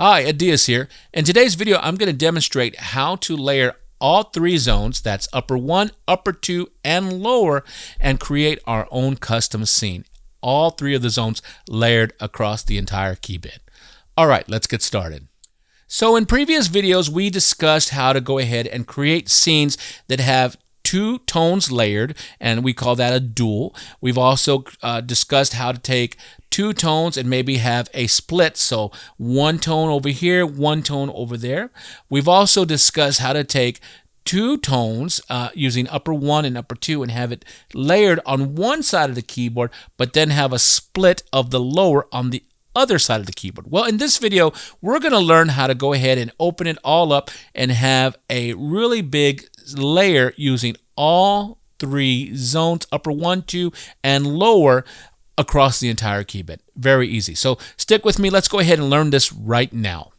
Hi, Adias here. In today's video, I'm going to demonstrate how to layer all three zones, that's upper 1, upper 2, and lower, and create our own custom scene. All three of the zones layered across the entire key bed. All right, let's get started. So in previous videos, we discussed how to go ahead and create scenes that have two tones layered, and we call that a dual. We've also discussed how to take two tones and maybe have a split, so one tone over here, one tone over there. We've also discussed how to take two tones using upper 1 and upper 2 and have it layered on one side of the keyboard, but then have a split of the lower on the other side of the keyboard. Well, in this video, we're going to learn how to go ahead and open it all up and have a really big layer using all three zones, upper 1, 2, and lower across the entire key bed. Very easy. So stick with me. Let's go ahead and learn this right now.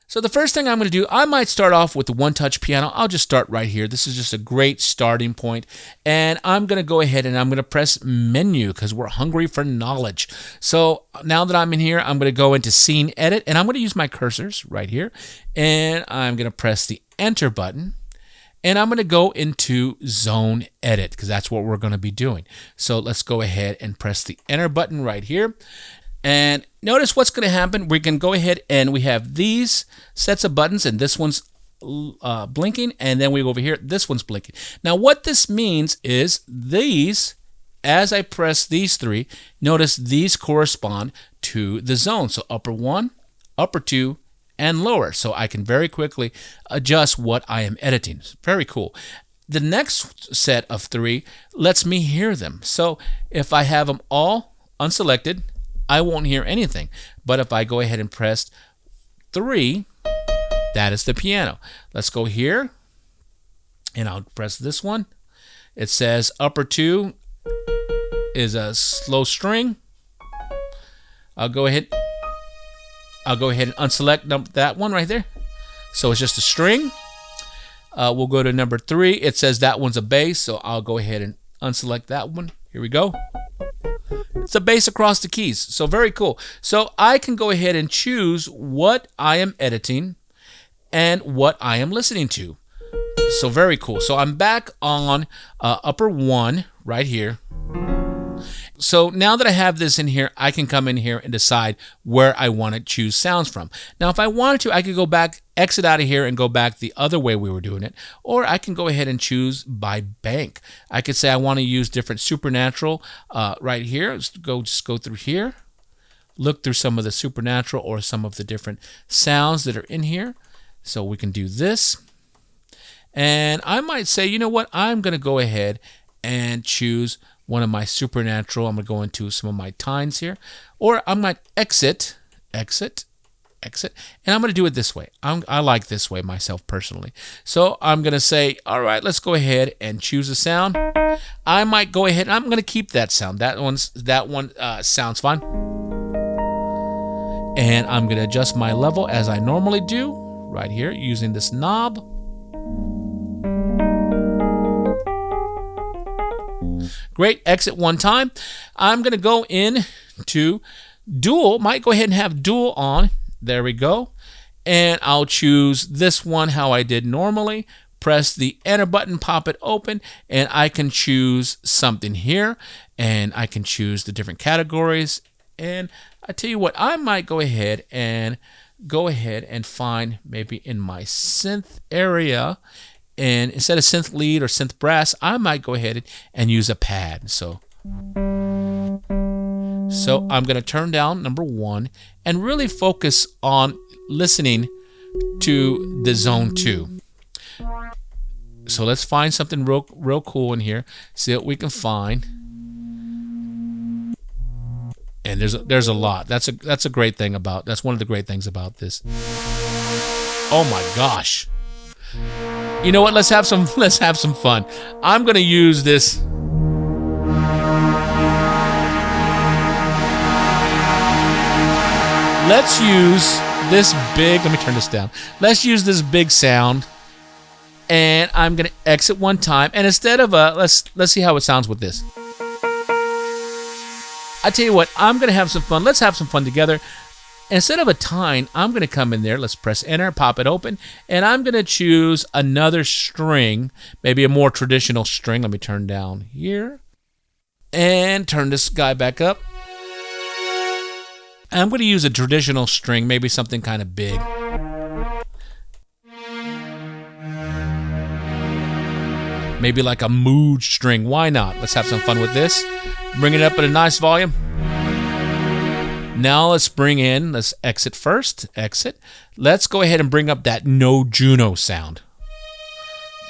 So the first thing I'm going to do, I might start off with the one-touch piano. I'll just start right here. This is just a great starting point. And I'm going to go ahead and I'm going to press menu because we're hungry for knowledge. So now that I'm in here, I'm going to go into scene edit and I'm going to use my cursors right here. And I'm going to press the enter button. And I'm going to go into zone edit because that's what we're going to be doing. So let's go ahead and press the enter button right here. And notice what's going to happen. We can go ahead and we have these sets of buttons and this one's blinking. And then we go over here, this one's blinking. Now what this means is these, as I press these three, notice these correspond to the zone. So upper 1, upper 2, and lower, so I can very quickly adjust what I am editing. It's very cool. The next set of three lets me hear them. So if I have them all unselected, I won't hear anything. But if I go ahead and press 3, that is the piano. Let's go here, and I'll press this one. It says upper 2 is a slow string. I'll go ahead and unselect that one right there. So it's just a string. We'll go to number 3. It says that one's a bass, so I'll go ahead and unselect that one. Here we go. It's a bass across the keys. So very cool. So I can go ahead and choose what I am editing and what I am listening to. So very cool. So I'm back on upper 1 right here. So now that I have this in here, I can come in here and decide where I want to choose sounds from. Now, if I wanted to, I could go back, exit out of here and go back the other way we were doing it. Or I can go ahead and choose by bank. I could say I want to use different supernatural right here. Just go through here, look through some of the supernatural or some of the different sounds that are in here. So we can do this. And I might say, you know what? I'm going to go ahead and choose one of my supernatural. I'm going to go into some of my tines here. Or I might exit, and I'm going to do it this way. I like this way myself personally. So I'm going to say, all right, let's go ahead and choose a sound. I might go ahead and I'm going to keep that sound. That one sounds fine. And I'm going to adjust my level as I normally do right here using this knob. Great, exit one time. I'm going to go in to dual. Might go ahead and have dual on. There we go. And I'll choose this one how I did normally. Press the enter button, pop it open, and I can choose something here. And I can choose the different categories. And I tell you what, I might go ahead and find maybe in my synth area. And instead of synth lead or synth brass, I might go ahead and use a pad. So I'm going to turn down number 1 and really focus on listening to the zone 2. So let's find something real cool in here. See what we can find. And there's a lot. That's a great thing about. That's one of the great things about this. Oh my gosh. You know what? Let's have some fun. I'm going to use this. Let's use this big, let me turn this down. Let's use this big sound. And I'm going to exit one time. And instead of let's see how it sounds with this. I tell you what, I'm going to have some fun. Let's have some fun together. instead of a tine, I'm going to come in there. Let's press enter, pop it open, and I'm going to choose another string, maybe a more traditional string. Let me turn down here and turn this guy back up. I'm going to use a traditional string, maybe something kind of big. Maybe like a mood string. Why not? Let's have some fun with this. Bring it up at a nice volume. Now let's let's exit first. Exit. Let's go ahead and bring up that no Juno sound.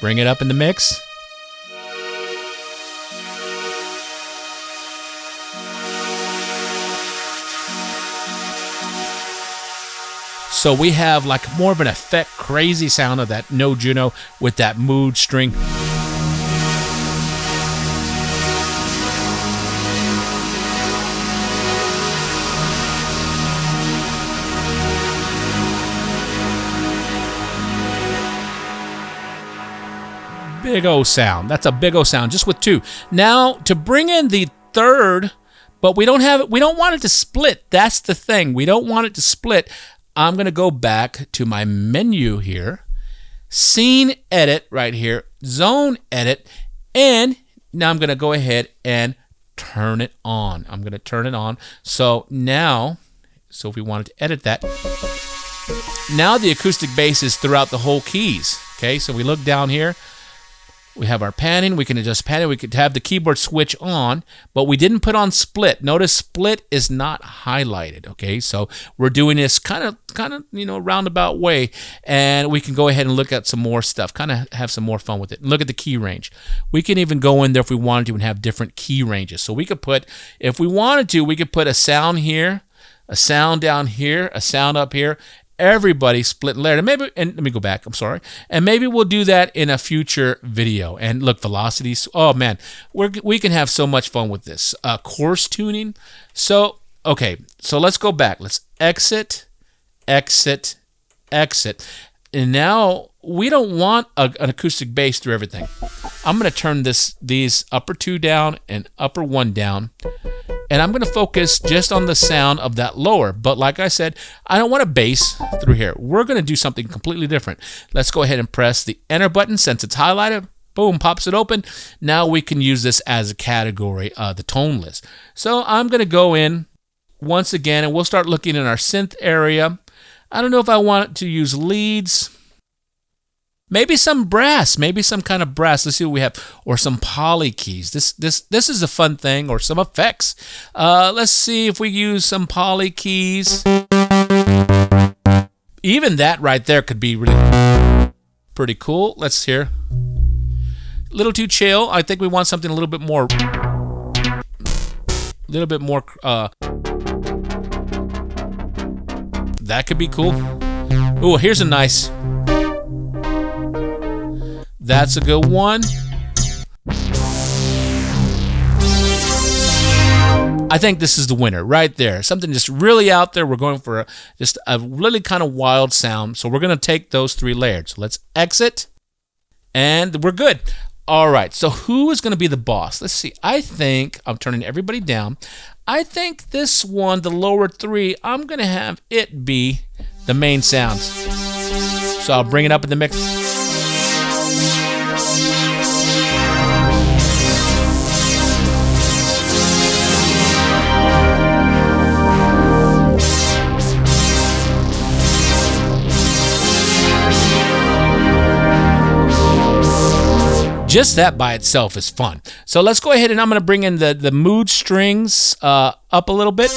Bring it up in the mix. So we have like more of an effect, crazy sound of that no Juno with that mood string. Big O sound. That's a big O sound, just with two. Now to bring in the third, but we don't want it to split. That's the thing. We don't want it to split. I'm going to go back to my menu here, scene edit right here, zone edit, and now I'm going to go ahead and turn it on. I'm going to turn it on. So now, if we wanted to edit that, now the acoustic bass is throughout the whole keys. Okay, so we look down here. We have our panning. We can adjust panning. We could have the keyboard switch on, but we didn't put on split. Notice split is not highlighted. Okay, so we're doing this kind of roundabout way, and we can go ahead and look at some more stuff. Kind of have some more fun with it. Look at the key range. We can even go in there if we wanted to and have different key ranges. So we could put, if we wanted to, we could put a sound here, a sound down here, a sound up here. Everybody split and layered. And let me go back. I'm sorry. And maybe we'll do that in a future video. And look, velocities. Oh man, we can have so much fun with this. Course tuning. So okay, so let's go back. Let's exit, exit, exit. And now we don't want an acoustic bass through everything. I'm going to turn these upper two down and upper one down. And I'm going to focus just on the sound of that lower. But like I said, I don't want a bass through here. We're going to do something completely different. Let's go ahead and press the enter button. Since it's highlighted, boom, pops it open. Now we can use this as a category, the tone list. So I'm going to go in once again, and we'll start looking in our synth area. I don't know if I want to use leads. Maybe some brass, maybe some kind of brass. Let's see what we have, or some poly keys. This is a fun thing, or some effects. Let's see if we use some poly keys. Even that right there could be really pretty cool. Let's hear. A little too chill. I think we want something a little bit more. That could be cool. Ooh, here's a nice. That's a good one. I think this is the winner right there. Something just really out there. We're going for just a really kind of wild sound. So we're going to take those three layered. So let's exit, and we're good. All right, so who is going to be the boss? Let's see. I think I'm turning everybody down. I think this one, the lower three, I'm going to have it be the main sounds. So I'll bring it up in the mix. Just that by itself is fun. So let's go ahead and I'm going to bring in the mood strings up a little bit.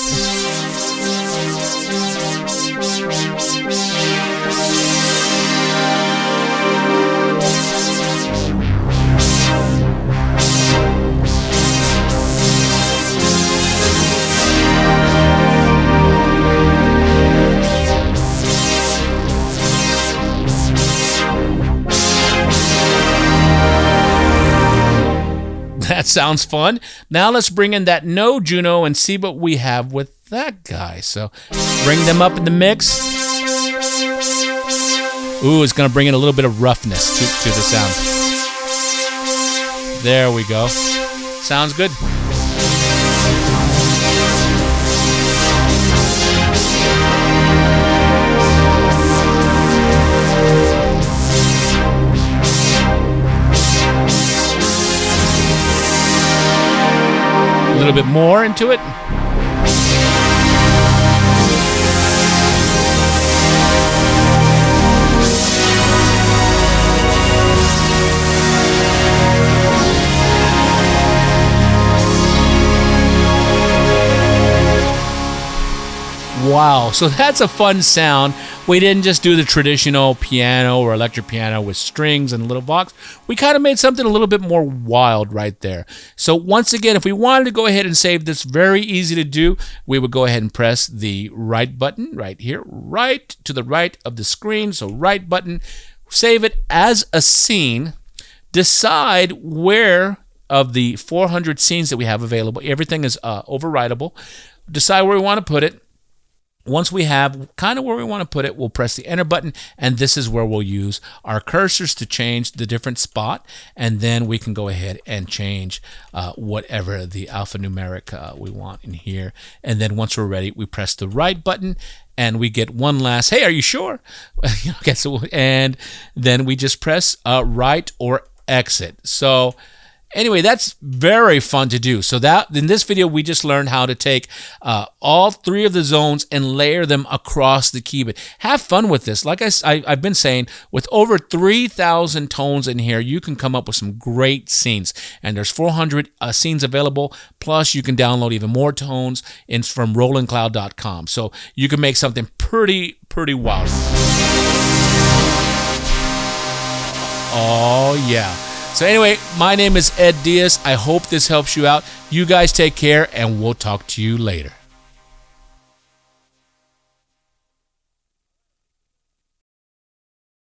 That sounds fun. Now let's bring in that no Juno and see what we have with that guy. So bring them up in the mix. Ooh, it's going to bring in a little bit of roughness to the sound. There we go. Sounds good. little bit more into it. Wow, so that's a fun sound. We didn't just do the traditional piano or electric piano with strings and a little box. We kind of made something a little bit more wild right there. So once again, if we wanted to go ahead and save this, very easy to do. We would go ahead and press the right button right here, right to the right of the screen. So right button, save it as a scene. Decide where of the 400 scenes that we have available, everything is overwritable. Decide where we want to put it. Once we have kind of where we want to put it, we'll press the enter button, and this is where we'll use our cursors to change the different spot, and then we can go ahead and change whatever the alphanumeric we want in here. And then once we're ready, we press the right button, and we get one last, hey, are you sure? Okay, so, and then we just press right or exit. So anyway, that's very fun to do. So that in this video, we just learned how to take all three of the zones and layer them across the keyboard. Have fun with this. Like I've been saying, with over 3,000 tones in here, you can come up with some great scenes. And there's 400 scenes available. Plus, you can download even more tones from RolandCloud.com. So you can make something pretty wild. Oh, yeah. So anyway, my name is Ed Diaz. I hope this helps you out. You guys take care, and we'll talk to you later.